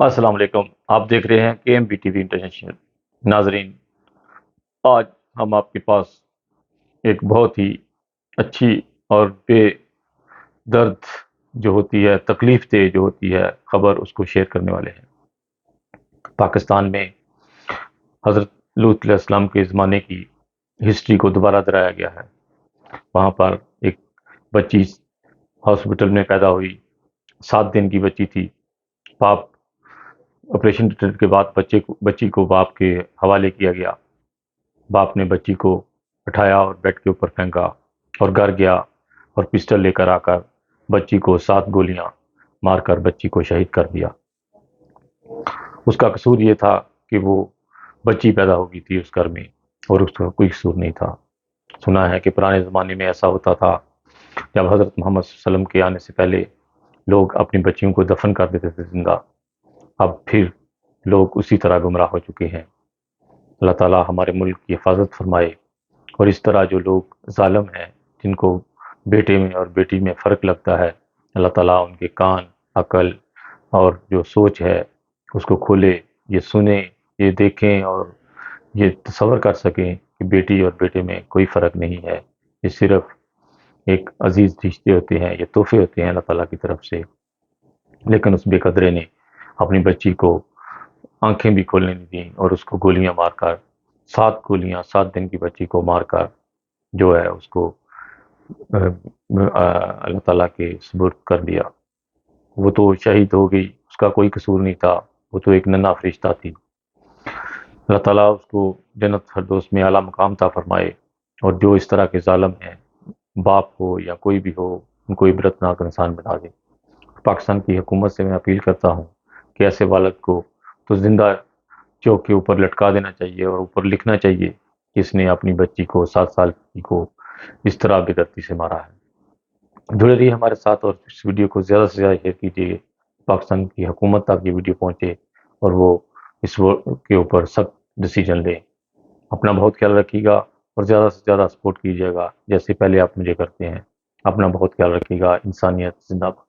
السلام علیکم، آپ دیکھ رہے ہیں کے M B T V international. ناظرین، آج ہم آپ کے پاس ایک بہت ہی اچھی اور بے درد جو ہوتی ہے، تکلیف دہ جو ہوتی ہے خبر، اس کو شیئر کرنے والے ہیں۔ پاکستان میں حضرت لوط علیہ السلام کے زمانے کی ہسٹری کو دوبارہ دہرایا گیا ہے۔ وہاں پر ایک بچی ہاسپٹل میں پیدا ہوئی، 7 دن کی بچی تھی۔ باپ آپریشن تھیٹر کے بعد بچی کو باپ کے حوالے کیا گیا۔ باپ نے بچی کو اٹھایا اور بیڈ کے اوپر پھینکا اور گھر گیا اور پسٹل لے کر آ کر بچی کو 7 گولیاں مار کر بچی کو شہید کر دیا۔ اس کا قصور یہ تھا کہ وہ بچی پیدا ہو گئی تھی اس گھر میں، اور اس کا کوئی قصور نہیں تھا۔ سنا ہے کہ پرانے زمانے میں ایسا ہوتا تھا، جب حضرت محمد صلی اللہ علیہ وسلم کے آنے سے پہلے لوگ اپنی بچیوں کو دفن کر دیتے تھے زندہ۔ اب پھر لوگ اسی طرح گمراہ ہو چکے ہیں۔ اللہ تعالیٰ ہمارے ملک کی حفاظت فرمائے، اور اس طرح جو لوگ ظالم ہیں، جن کو بیٹے میں اور بیٹی میں فرق لگتا ہے، اللہ تعالیٰ ان کے کان، عقل اور جو سوچ ہے اس کو کھولے، یہ سنیں، یہ دیکھیں اور یہ تصور کر سکیں کہ بیٹی اور بیٹے میں کوئی فرق نہیں ہے۔ یہ صرف ایک عزیز رشتے ہوتے ہیں، یہ تحفے ہوتے ہیں اللہ تعالیٰ کی طرف سے۔ لیکن اس بے قدرے نے اپنی بچی کو آنکھیں بھی کھولنے نہیں دیں، اور اس کو گولیاں مار کر 7 دن کی بچی کو مار کر جو ہے اس کو اللہ تعالیٰ کے سپرد کر دیا۔ وہ تو شہید ہو گئی، اس کا کوئی قصور نہیں تھا، وہ تو ایک ننھا فرشتہ تھی۔ اللہ تعالیٰ اس کو جنت فردوس میں اعلیٰ مقام عطا فرمائے، اور جو اس طرح کے ظالم ہیں، باپ ہو یا کوئی بھی ہو، ان کو عبرتناک انسان بنا دے۔ پاکستان کی حکومت سے میں اپیل کرتا ہوں کہ ایسے والد کو تو زندہ چوک کے اوپر لٹکا دینا چاہیے، اور اوپر لکھنا چاہیے کہ اس نے اپنی بچی کو 7 سال کی کو اس طرح بے دردی سے مارا ہے۔ جڑے رہیے ہمارے ساتھ، اور اس ویڈیو کو زیادہ سے زیادہ شیئر کیجیے، پاکستان کی حکومت تک یہ ویڈیو پہنچے اور وہ اس کے اوپر سخت ڈیسیجن لے۔ اپنا بہت خیال رکھیے گا، اور زیادہ سے زیادہ سپورٹ کیجیے گا، جیسے پہلے آپ مجھے کرتے ہیں۔ اپنا بہت خیال رکھیے گا۔ انسانیت زندہ باد۔